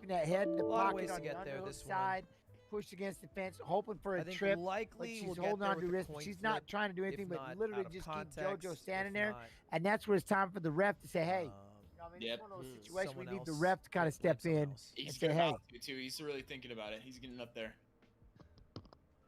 keeping that head in the A lot of pocket ways to on the get there underhook this one. side, pushed against the fence, hoping for I a think trip. likely But we'll she's get holding there on with to the wrist. coin She's flip, not trying to do if anything, not but literally out of just context, keep JoJo standing if there. not, And that's where it's time for the ref to say, hey. You know, I mean, Yep. it's one of those situations someone we need the else, ref to kind of step someone in else. and He's say, hey. about to too. He's really thinking about it. He's getting up there.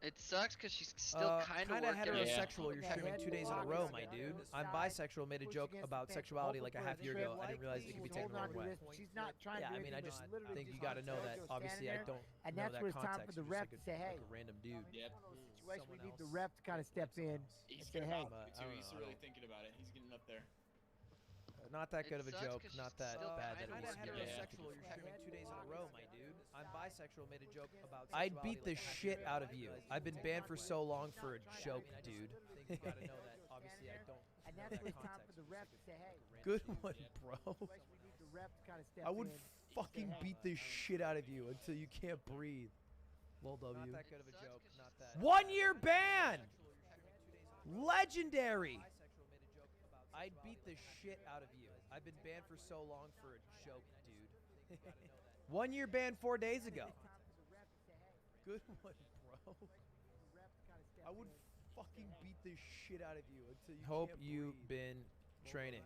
It sucks because she's still kind of working. heterosexual. You're Yeah. streaming 2 days in a Head row, in my the dude. pocket. I'm bisexual. Made a Pushed joke against about the fence, sexuality like a hoping half for a year trip. ago. I didn't realize it could be taken the wrong way. She's not trying Yeah, to do I mean, I anything, just but literally think you just got to know JoJo that. standing Obviously, I there. don't And know that's that where it's time for context. the You're ref just to say, hey. like a random dude. Yep. Situation, we Someone need the else. ref to kind of step in He's and say, hey. about to I too. don't He's know, I really don't- thinking about it. He's getting up there. Not that good of a sucks joke. 'cause Not she's that still bad that it kinda was working. heterosexual. You're streaming 2 days in a row, my dude. I'm bisexual. Made a joke about. I'd beat the shit out of you. I've been banned for so long for a joke, dude. You gotta know that. Obviously, I don't. And that's where it's time for the ref to say, hey. Good one, bro. We need the ref to kind of step I would in. fucking beat the shit out of you until you can't breathe. Lol W. Not that good of a joke. Not that. 1 year ban. Legendary. I'd beat the shit out of you. I've been banned for so long for a joke, dude. 1 year ban 4 days ago. Good one, bro. I would fucking beat the shit out of you until you Hope can't you've breathe. been training.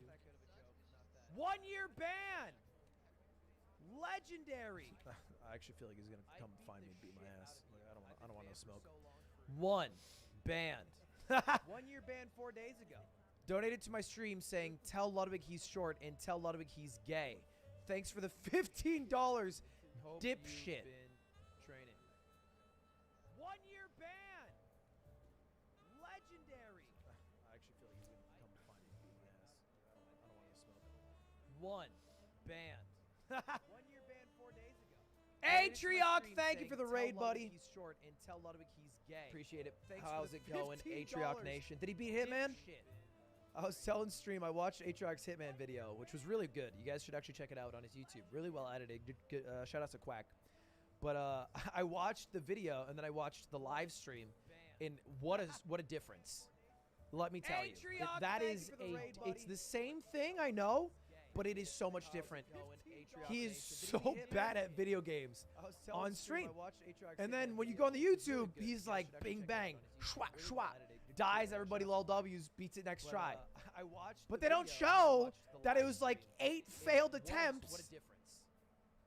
1 year ban. Legendary. I actually feel like he's gonna come find me and beat my ass. Like, I don't want no smoke. 1 banned. 1 year ban 4 days ago. Donated to my stream saying, "Tell Ludwig he's short and tell Ludwig he's gay." Thanks for the $15, Hope you've dipshit. been training. 1 year ban. Legendary. I actually feel like he's gonna come find me and beat my ass. I don't want no smoke. 1 banned. 1 year ban 4 days ago. Hey, Donated to my Triok, stream thank you saying, for the "Tell raid, Ludwig buddy." He's short and tell Ludwig he's gay. Appreciate it. Thanks for How's the it going, $15 Atriok Nation? Did he beat Hitman? Dipshit. I was telling stream I watched Atriok's Hitman video, which was really good. You guys should actually check it out on his YouTube. Really well edited. Good, shout out to Quack. But I watched the video and then I watched the live stream, and what a difference. Let me tell you, Atriok, that thank is you for the raid, buddy. it's the same thing, I know, but it is so much different. He is so bad at video games on stream. And then when you go on the YouTube, he's like bing bang, schwa schwa, dies, everybody lol W's, beats it next try. I watched But the they don't video, I show watched the that it live was like stream. 8 failed What a attempts. difference.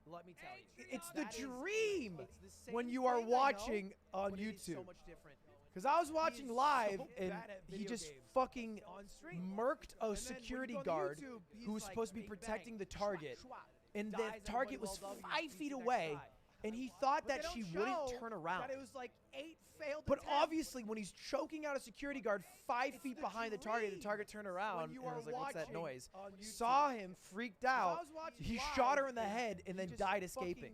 Let me tell you. It's the That is- dream it's the same when you are thing, I know, watching on but it is so YouTube. much different. Because I was watching is live so and bad at he video just games. fucking On stream. murked a when security you go on guard YouTube, he's who was like, supposed to be bing, protecting bang, the target. schwa, schwa, And the dies, target everybody was lol W's, 5 beats feet it next away. try. And he thought But they that she don't wouldn't show turn around. That it was like 8 failed But attempts. obviously, when he's choking out a security guard 5 feet the behind the dream target turned around. when you And I are was like, what's that watching noise? on YouTube. Saw him, freaked I out. was watching He live shot her in the and head and he then just died fucking escaping.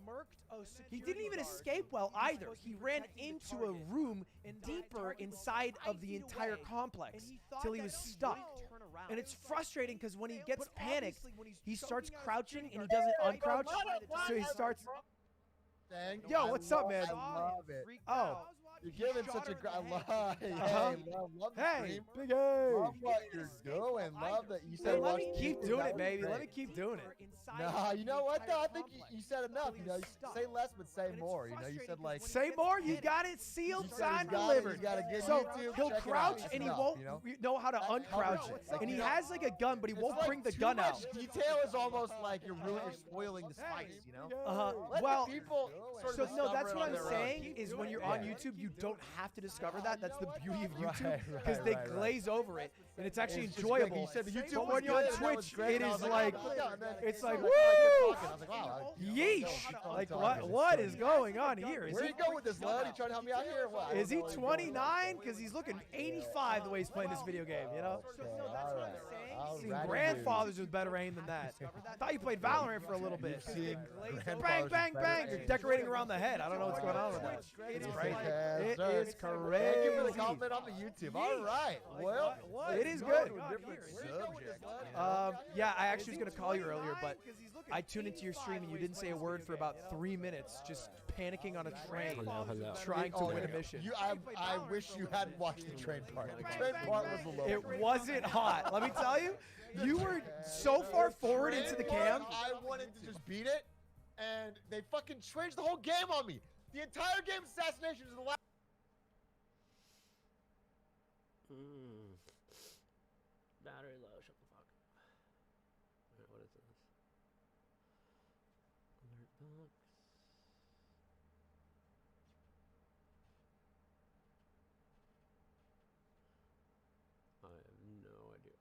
murked a He security didn't even guard escape well who was either. supposed to He be ran protecting the into a target. room And the deeper target was inside 5 of the feet entire away, complex and he thought till he that was she stuck. wouldn't turn around. And it's frustrating because when he gets But panicked, obviously when he's he starts choking out a crouching security and he guard- doesn't Hey, bro, uncrouch. So he starts. Thank Yo, you. what's up, man? I love it. Oh. You're giving such a great love. Hey, Uh-huh. love the Hey, stream. big A. Love what you're doing. Love that you Hey, said. let me watch keep the doing that it, was baby. great. Let me keep doing it. Nah, you know what though? I think you said enough. You know, you say less but say more. You know, you said like Say more. You got it sealed, You said signed, he's got it, delivered. he's got a good So YouTube, he'll check it crouch out. and he Enough, won't you know? know how to That uncrouch covers it. it. And he Like, has like a gun, but he it's won't like bring the too gun much out. Detail is almost like you're spoiling the spice. You know. Let Well, the people sort of so no, discover that's it what on I'm their own. saying is when you're on Yeah. YouTube, you don't have to discover that. That's the beauty of YouTube Right, because they right. glaze over it, and it's actually It's just great. enjoyable. You said the YouTube But was when you're on good, that was Twitch, great, it and I is was like, oh, yeah, and then it's like, I woo! was like, wow. Yeesh! Like talking. what is going on here? Is Where he you going with this, lad? You trying to help me out here? or What? is he 29? Because he's looking 85 the way he's playing this video game. You know. Okay, all right. All Seen right. grandfathers with better aim than that. I thought you played Valorant for a little bit. Seen Bang, grandfathers bang, with bang! better You're aim. decorating around the head. I don't know what's going on with that. It's crazy. Yes, It sir. is crazy. Thank you for the comment on the YouTube. All right. Well, It is good. different subject. Yeah, I actually was gonna call you earlier, but I tuned into your stream and you didn't say a word for about 3 minutes, just panicking on a train, trying to win a mission. I wish you hadn't watched the train part. The train part was a little. It wasn't hot. Let me tell you, you were so far forward into the cam. I wanted to just beat it, and they fucking changed the whole game on me. The entire game assassination is the last. Battery low. Shut the fuck. Alright, what is this? Alert box. I have no idea.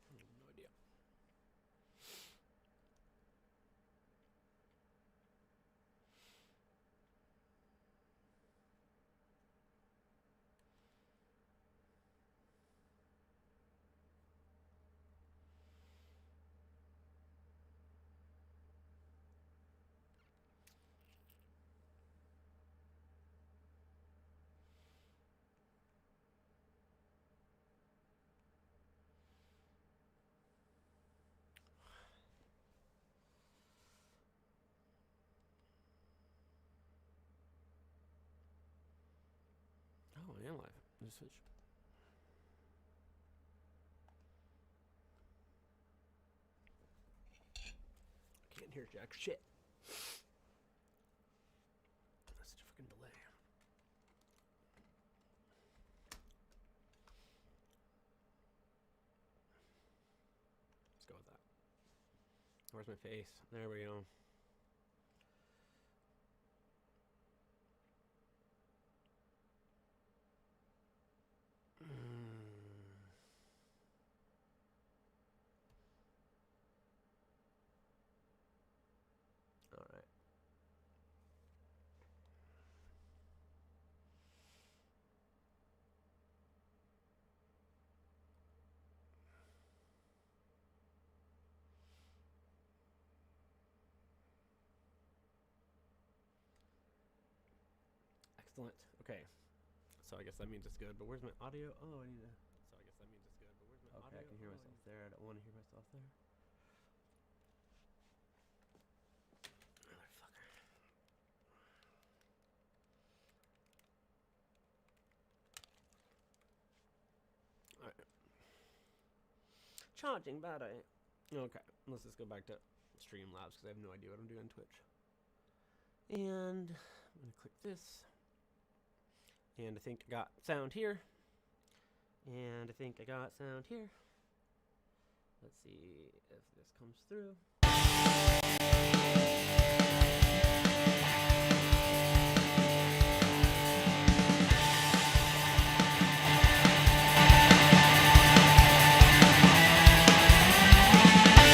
No idea. Oh, I am live. Just switch. Can't hear jack shit. That's such a fucking delay. Let's go with that. Where's my face? There we go. All right. Excellent. Okay. So I guess that means it's good. But where's my audio? Oh, I need to. So I guess that means it's good. But where's my audio? Okay, I can hear myself there. I don't want to hear myself there. Motherfucker. All right. Charging battery. Okay. Let's just go back to Streamlabs because I have no idea what I'm doing on Twitch. And I'm gonna click this. And I think I got sound here. And I think I got sound here. Let's see if this comes through.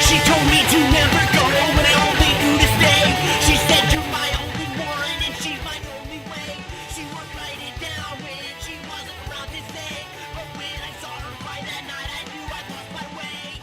She told me to never go when I only knew to stay. She said you're my only one and she's my only way. She would write it down when she wasn't around to say. But when I saw her cry that night, I knew I lost my way.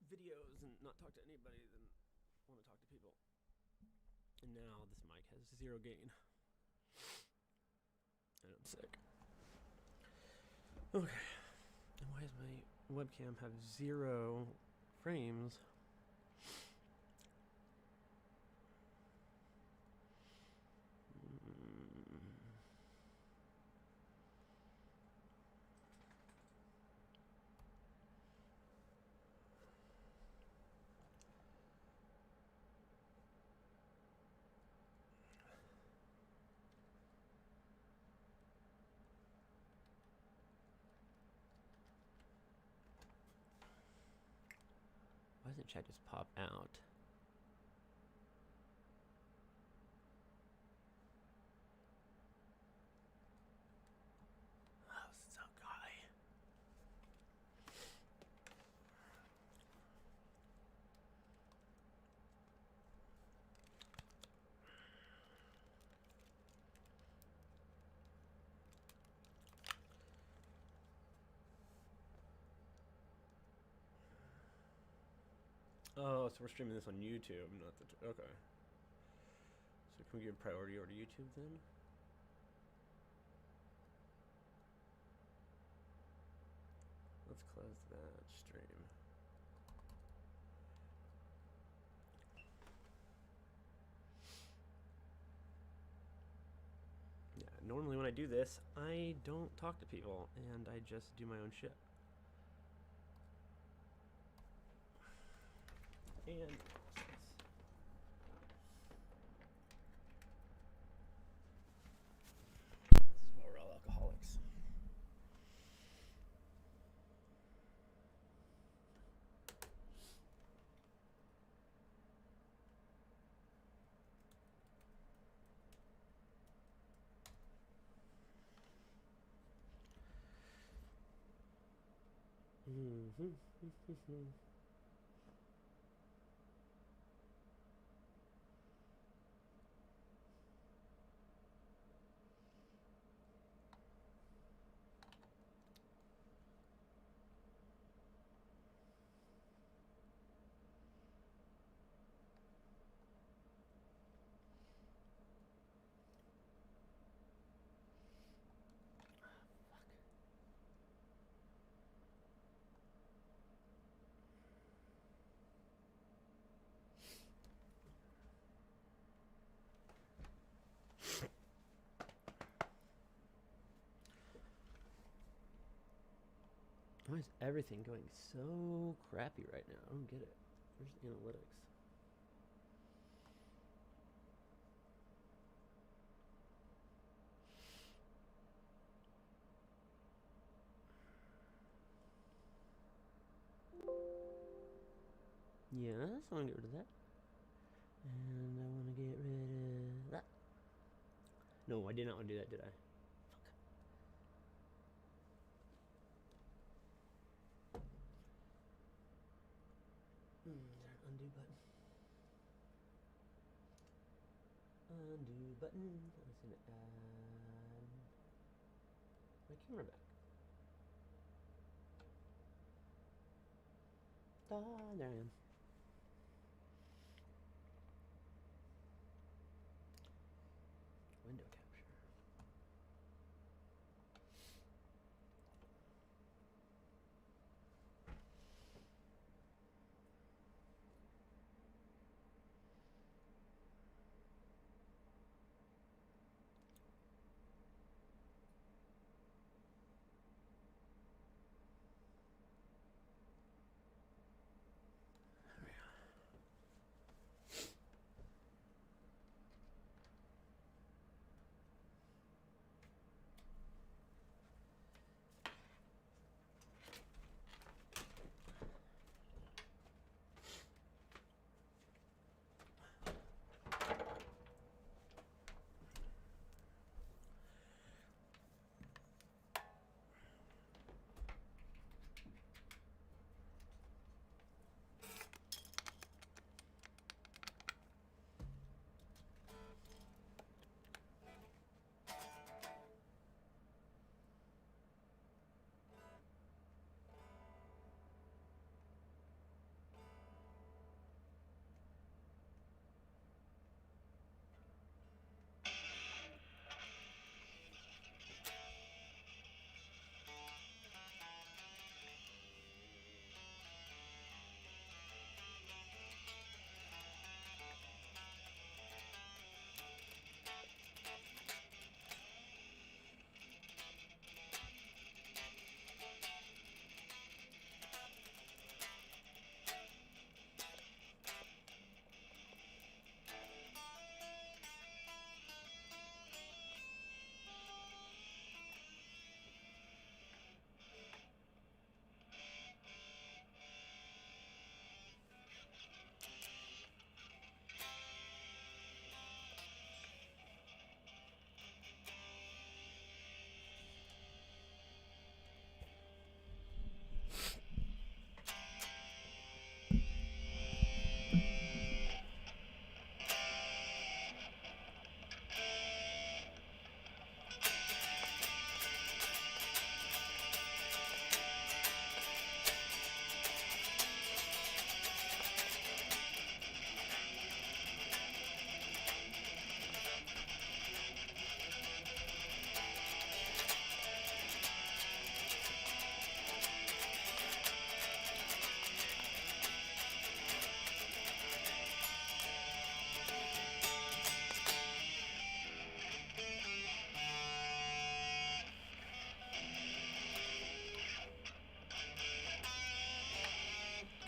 videos and not talk to anybody than want to talk to people. And now this mic has 0 gain. And I'm sick. Okay. And why does my webcam have 0 frames? Why doesn't chat just pop out? Oh, so guy. Oh, so we're streaming this on YouTube, not the okay. So can we give priority over to YouTube then? Let's close that stream. Yeah, normally when I do this, I don't talk to people and I just do my own shit. And this is why we're all alcoholics. Why is everything going so crappy right now? I don't get it. Where's the analytics? Yes, I want to get rid of that. And I want to get rid of that. No, I did not want to do that, did I? Is there an undo button? Undo button. I'm just gonna add my camera back. There I am. Window capture.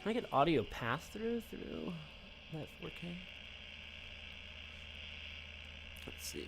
I get audio pass through that 4K? Let's see.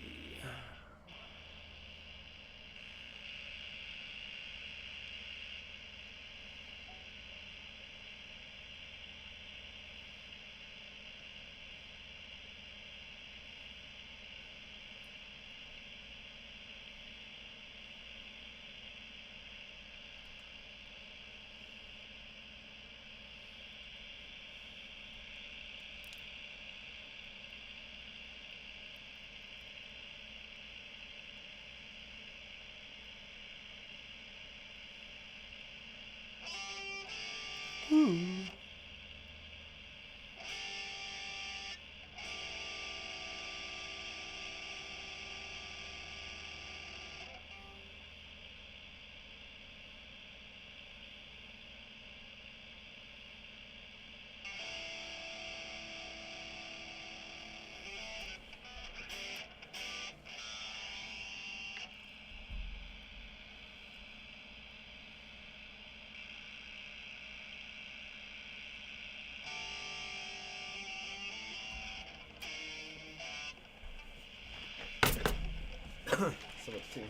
So let's see.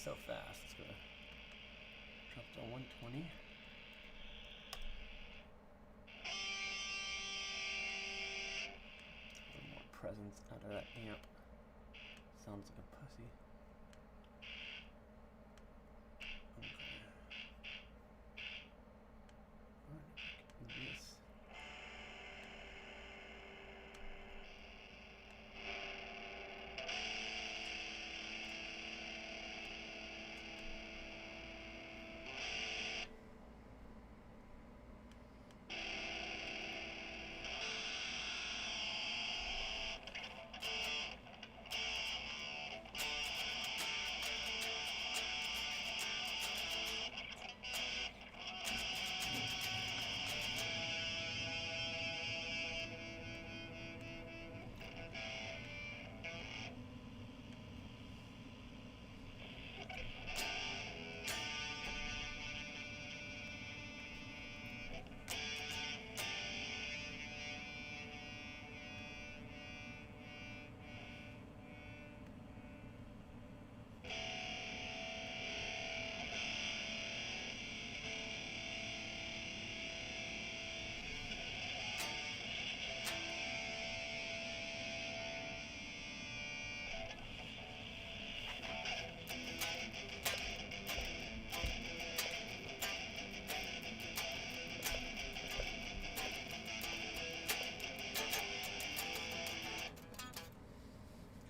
So fast. It's gonna drop to 120. Presence out of that amp. Sounds like a pussy. Okay. Alright, this.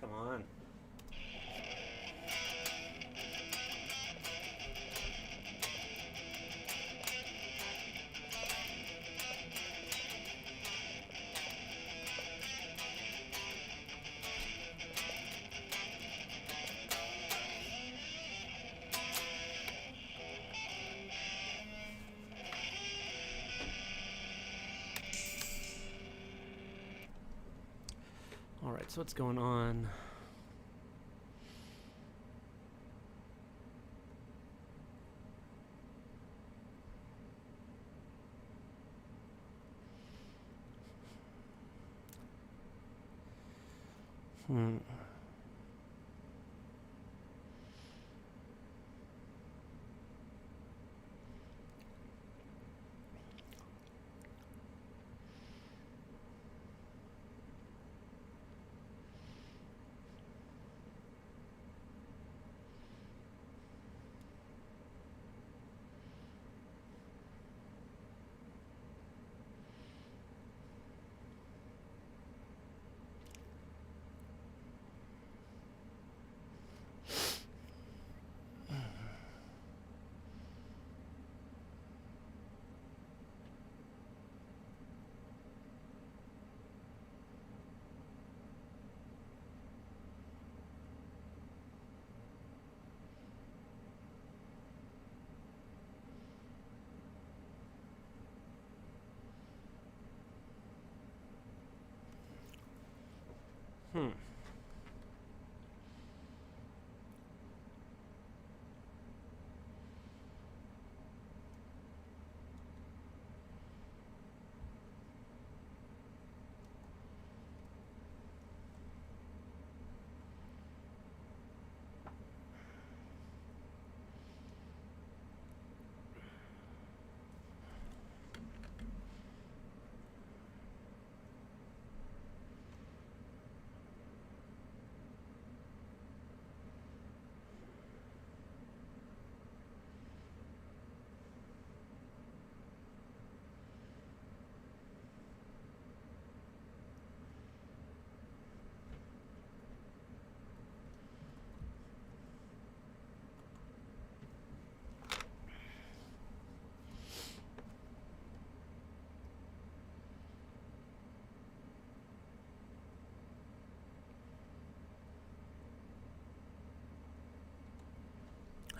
Come on. All right, so what's going on? Hmm.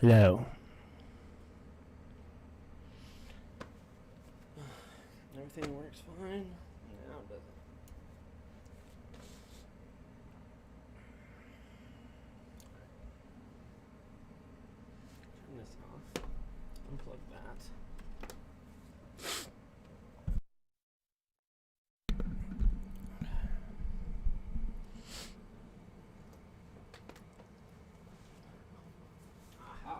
Hello. Everything works fine. Now it doesn't. Turn this off. Unplug that. Aha.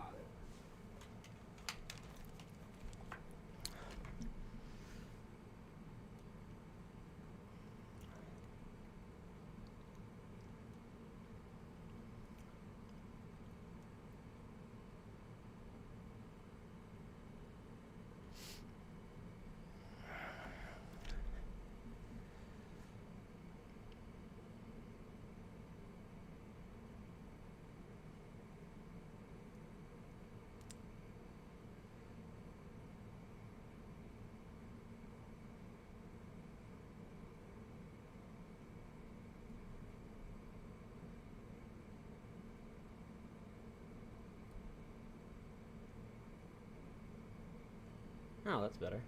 Oh, that's better.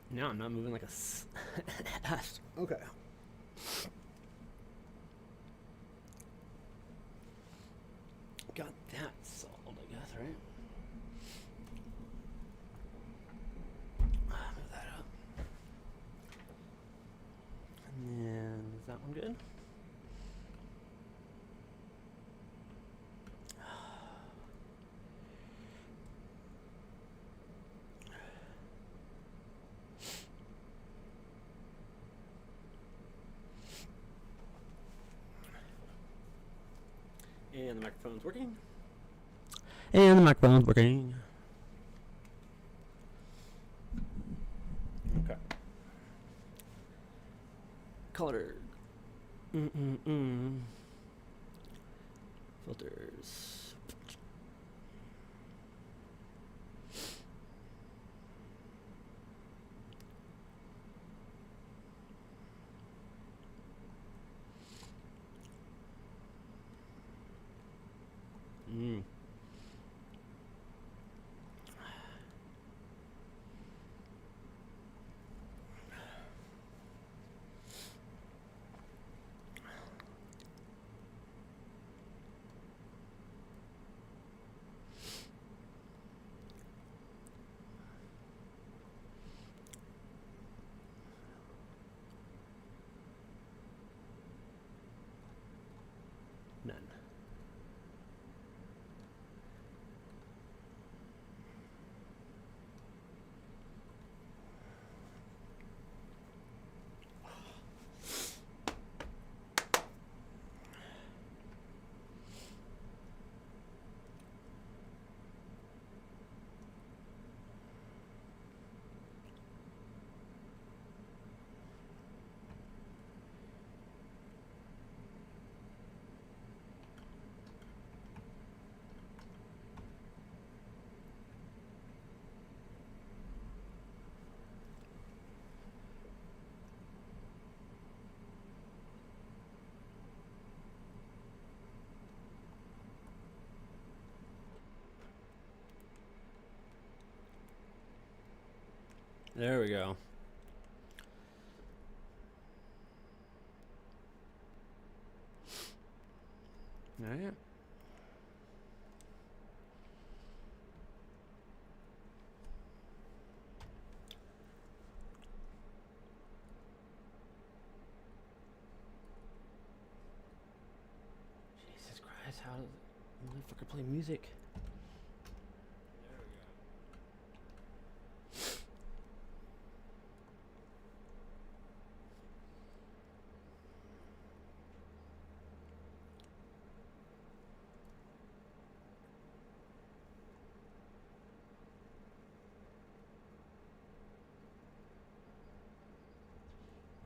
Now I'm not moving like a ass. Okay. Got that solved, I guess, right? Move that up. And then, is that one good? And the microphone's working. And the microphone's working. Okay. Color. Filters. None. There we go. All right. Jesus Christ, how does the motherfucker play music?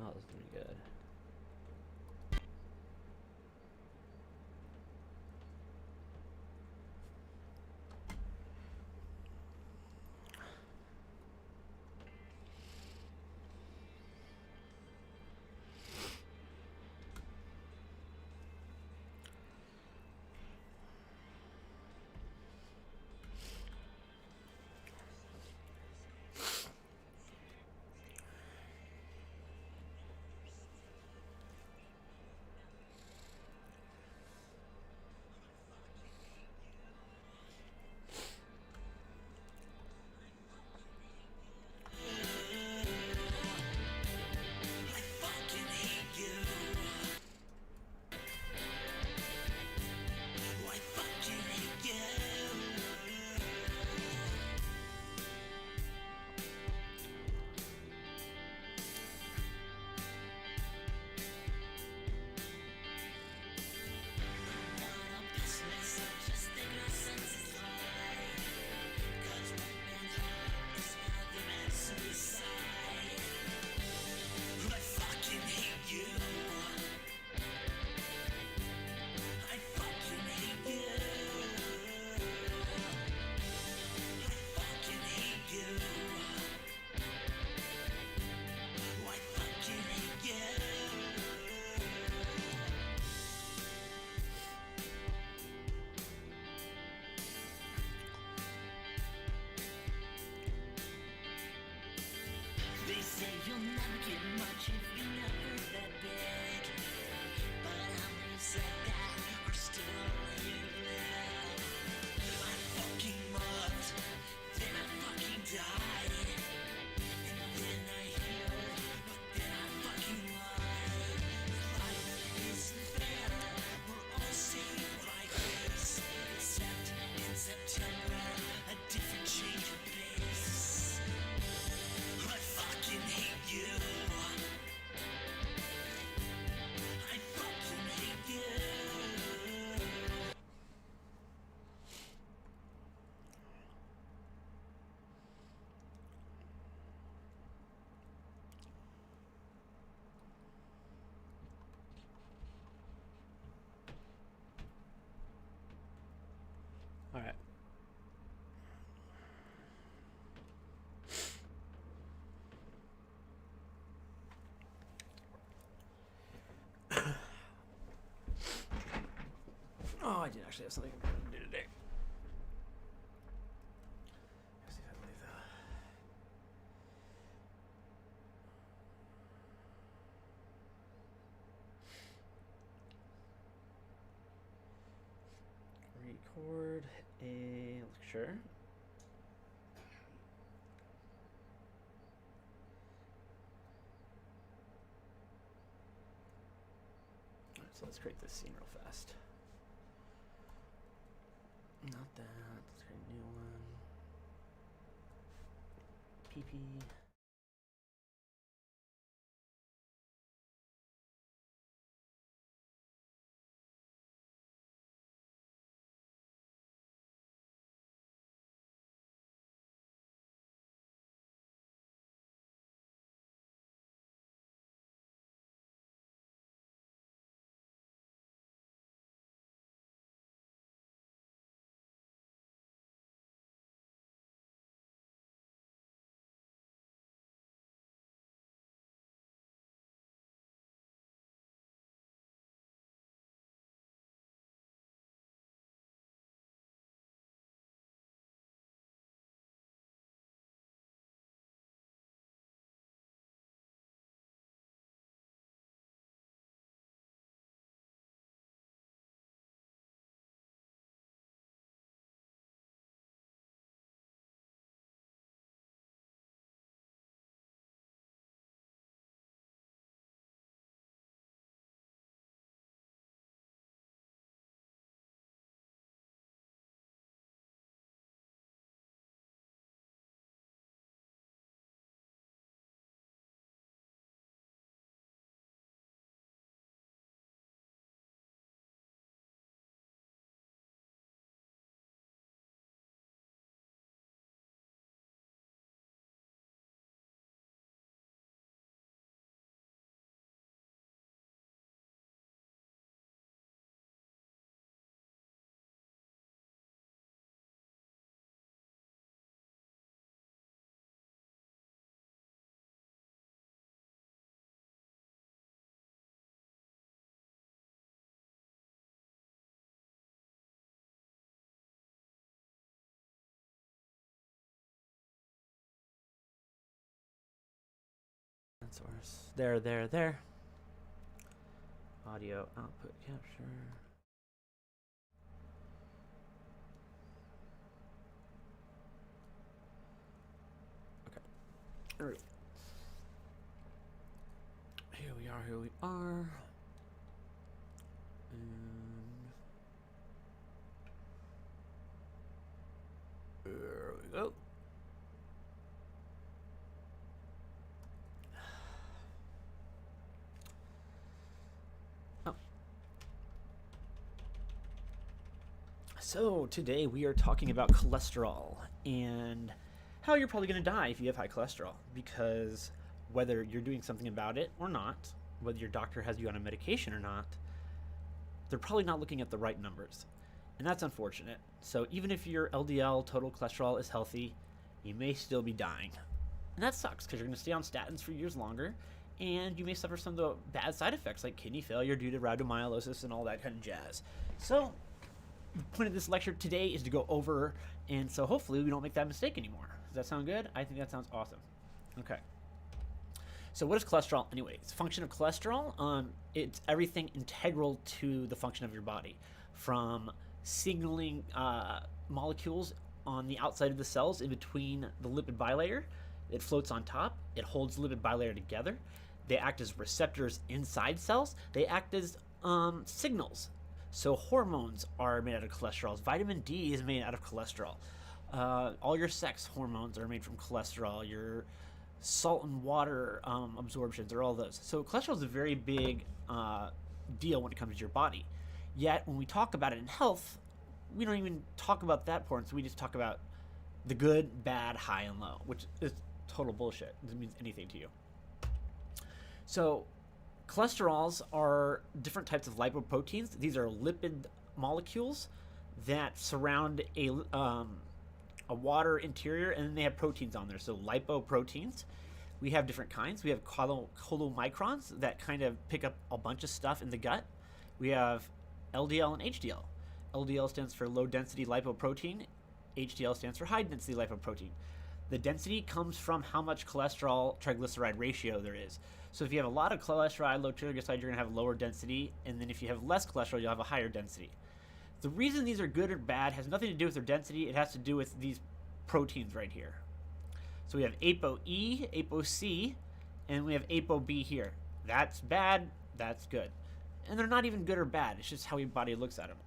Oh, this is gonna be good. They say you'll never get much if you never that big. But how many said that are still living? I fucking loved, then I fucking died. And then I healed, but then I fucking lied. Life isn't fair, we're all saved by grace. Except in September, a different change of pace. I fucking hate you. I fucking hate you. All right. Oh, I did actually have something important to do today. Let's see if I can leave that. Record a lecture. Alright, so let's create this scene real fast. Not that. Let's create a new one. PP. source. There. Audio output capture. Okay. All right. Here we are. And there we go. So today we are talking about cholesterol and how you're probably going to die if you have high cholesterol, because whether you're doing something about it or not, whether your doctor has you on a medication or not, they're probably not looking at the right numbers. And that's unfortunate. So even if your LDL total cholesterol is healthy, you may still be dying. And that sucks because you're going to stay on statins for years longer, and you may suffer some of the bad side effects like kidney failure due to rhabdomyolysis and all that kind of jazz. So the point of this lecture today is to go over, and so hopefully we don't make that mistake anymore. Does that sound good? I think that sounds awesome. Okay. So what is cholesterol anyway? It's a function of cholesterol. It's everything integral to the function of your body, from signaling molecules on the outside of the cells in between the lipid bilayer. It floats on top. It holds the lipid bilayer together. They act as receptors inside cells. They act as signals. So hormones are made out of cholesterol. Vitamin D is made out of cholesterol. All your sex hormones are made from cholesterol. Your salt and water absorptions are all those. So cholesterol is a very big deal when it comes to your body. Yet when we talk about it in health, we don't even talk about that part. So we just talk about the good, bad, high, and low, which is total bullshit. It doesn't mean anything to you. So cholesterols are different types of lipoproteins. These are lipid molecules that surround a water interior, and then they have proteins on there. So lipoproteins. We have different kinds. We have chylomicrons that kind of pick up a bunch of stuff in the gut. We have LDL and HDL. LDL stands for low density lipoprotein. HDL stands for high density lipoprotein. The density comes from how much cholesterol triglyceride ratio there is. So if you have a lot of cholesterol, low triglyceride, you're going to have lower density, and then if you have less cholesterol, you'll have a higher density. The reason these are good or bad has nothing to do with their density. It has to do with these proteins right here. So we have ApoE, ApoC, and we have ApoB here. That's bad, that's good. And they're not even good or bad. It's just how your body looks at them.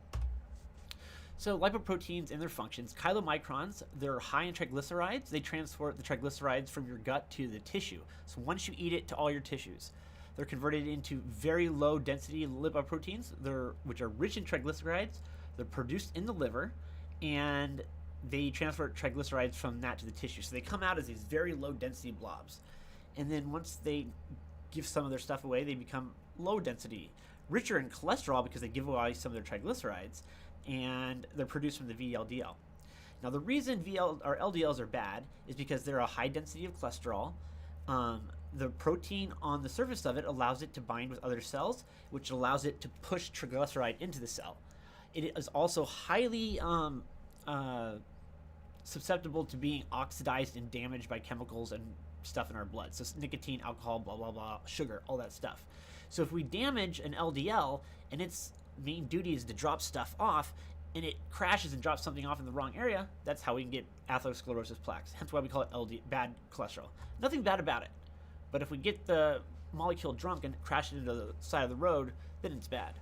So lipoproteins and their functions, chylomicrons, they're high in triglycerides. They transport the triglycerides from your gut to the tissue. So once you eat it, to all your tissues. They're converted into very low density lipoproteins, which are rich in triglycerides. They're produced in the liver, and they transfer triglycerides from that to the tissue. So they come out as these very low density blobs. And then once they give some of their stuff away, they become low density, richer in cholesterol because they give away some of their triglycerides, and they're produced from the VLDL. Now the reason LDLs are bad is because they're a high density of cholesterol. The protein on the surface of it allows it to bind with other cells, which allows it to push triglyceride into the cell. It is also highly susceptible to being oxidized and damaged by chemicals and stuff in our blood. So nicotine, alcohol, blah, blah, blah, sugar, all that stuff. So if we damage an LDL and its main duty is to drop stuff off, and it crashes and drops something off in the wrong area, that's how we can get atherosclerosis plaques. Hence why we call it bad cholesterol. Nothing bad about it. But if we get the molecule drunk and crash it into the side of the road, then it's bad.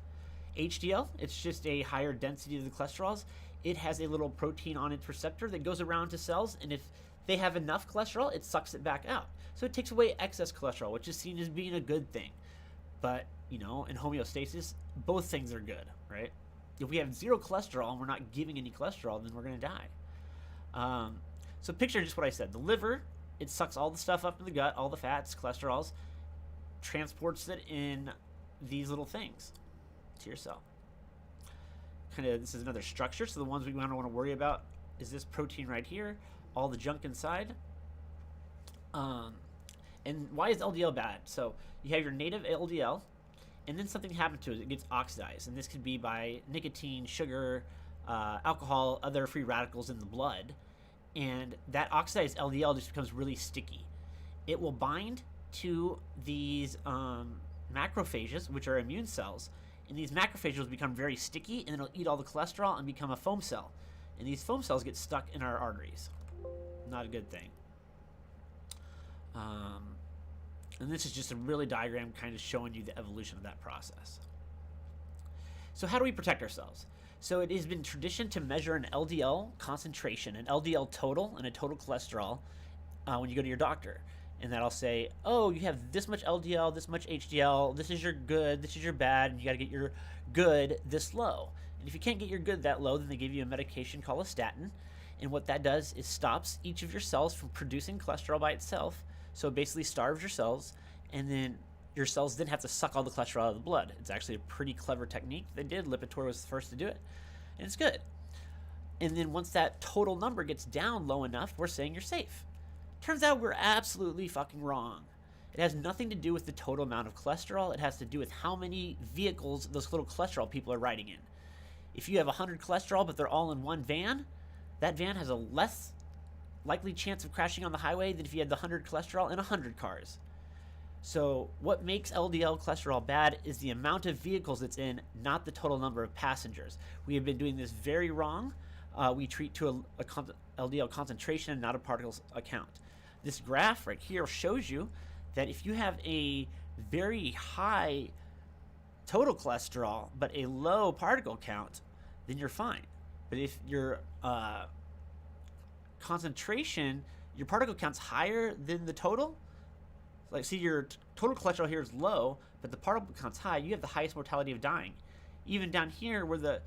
HDL, it's just a higher density of the cholesterols. It has a little protein on its receptor that goes around to cells, and if they have enough cholesterol, it sucks it back out. So it takes away excess cholesterol, which is seen as being a good thing. But, you know, in homeostasis, both things are good, right? If we have zero cholesterol and we're not giving any cholesterol, then we're going to die. So picture just what I said. The liver, it sucks all the stuff up in the gut, all the fats, cholesterols, transports it in these little things to your cell. This is another structure. So the ones we don't want to worry about is this protein right here, all the junk inside. And why is LDL bad? So you have your native LDL, and then something happens to it. It gets oxidized, and this could be by nicotine, sugar, alcohol, other free radicals in the blood. And that oxidized LDL just becomes really sticky. It will bind to these macrophages, which are immune cells. And these macrophages will become very sticky, and it'll eat all the cholesterol and become a foam cell. And these foam cells get stuck in our arteries. Not a good thing. And this is just a really diagram kind of showing you the evolution of that process. So how do we protect ourselves? So it has been tradition to measure an LDL concentration, an LDL total, and a total cholesterol when you go to your doctor. And that'll say, oh, you have this much LDL, this much HDL, this is your good, this is your bad, and you got to get your good this low. And if you can't get your good that low, then they give you a medication called a statin. And what that does is stops each of your cells from producing cholesterol by itself. So it basically starves your cells, and then your cells then have to suck all the cholesterol out of the blood. It's actually a pretty clever technique they did. Lipitor was the first to do it, and it's good. And then once that total number gets down low enough, we're saying you're safe. Turns out we're absolutely fucking wrong. It has nothing to do with the total amount of cholesterol. It has to do with how many vehicles those little cholesterol people are riding in. If you have 100 cholesterol, but they're all in one van, that van has a less likely chance of crashing on the highway than if you had the 100 cholesterol in 100 cars. So what makes LDL cholesterol bad is the amount of vehicles it's in, not the total number of passengers. We have been doing this very wrong. We treat to a LDL concentration, not a particles account. This graph right here shows you that if you have a very high total cholesterol but a low particle count, then you're fine. But if your concentration, your particle count's higher than the total, like see your total cholesterol here is low, but the particle count's high, you have the highest mortality of dying. Even down here where the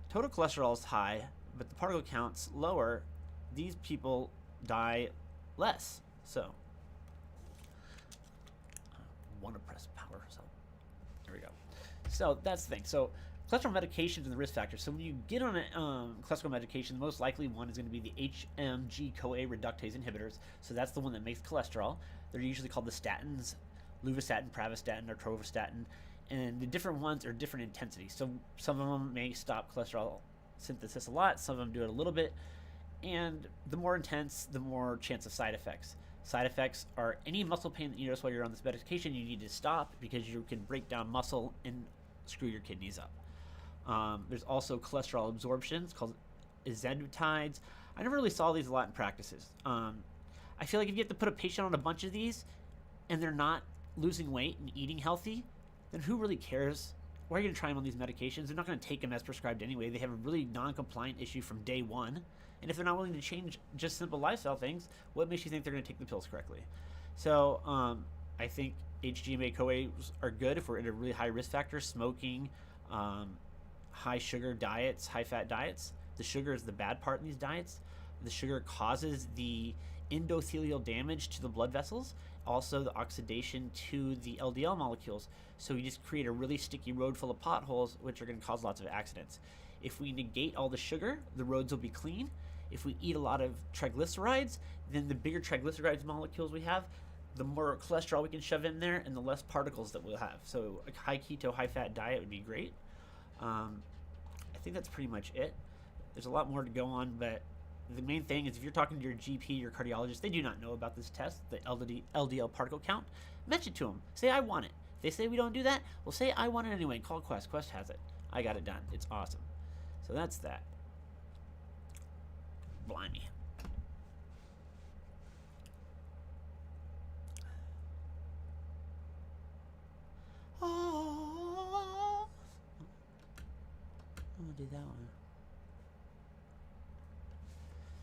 total cholesterol is high, but the particle count's lower, these people die less. So, I want to press power, so there we go. So that's the thing. So cholesterol medications and the risk factors. So when you get on a cholesterol medication, the most likely one is going to be the HMG-CoA reductase inhibitors. So that's the one that makes cholesterol. They're usually called the statins, luvastatin, pravastatin, or atorvastatin. And the different ones are different intensities. So some of them may stop cholesterol synthesis a lot. Some of them do it a little bit. And the more intense, the more chance of side effects. Side effects are any muscle pain that you notice while you're on this medication, you need to stop because you can break down muscle and screw your kidneys up. There's also cholesterol absorptions called exenatides. I never really saw these a lot in practices. I feel like if you have to put a patient on a bunch of these and they're not losing weight and eating healthy, then who really cares? Why are you going to try them on these medications? They're not going to take them as prescribed anyway. They have a really non-compliant issue from day one. And if they're not willing to change just simple lifestyle things, what makes you think they're going to take the pills correctly? So I think HGMA-CoAs are good if we're in a really high risk factor, smoking, high sugar diets, high fat diets. The sugar is the bad part in these diets. The sugar causes the endothelial damage to the blood vessels, also the oxidation to the LDL molecules. So you just create a really sticky road full of potholes, which are going to cause lots of accidents. If we negate all the sugar, the roads will be clean. If we eat a lot of triglycerides, then the bigger triglycerides molecules we have, the more cholesterol we can shove in there and the less particles that we'll have. So a high keto, high fat diet would be great. I think that's pretty much it. There's a lot more to go on, but the main thing is if you're talking to your GP, your cardiologist, they do not know about this test, the LDL particle count. Mention it to them. Say, I want it. If they say we don't do that, well, say, I want it anyway. Call Quest. Quest has it. I got it done. It's awesome. So that's that. Blimey. Oh, do that one.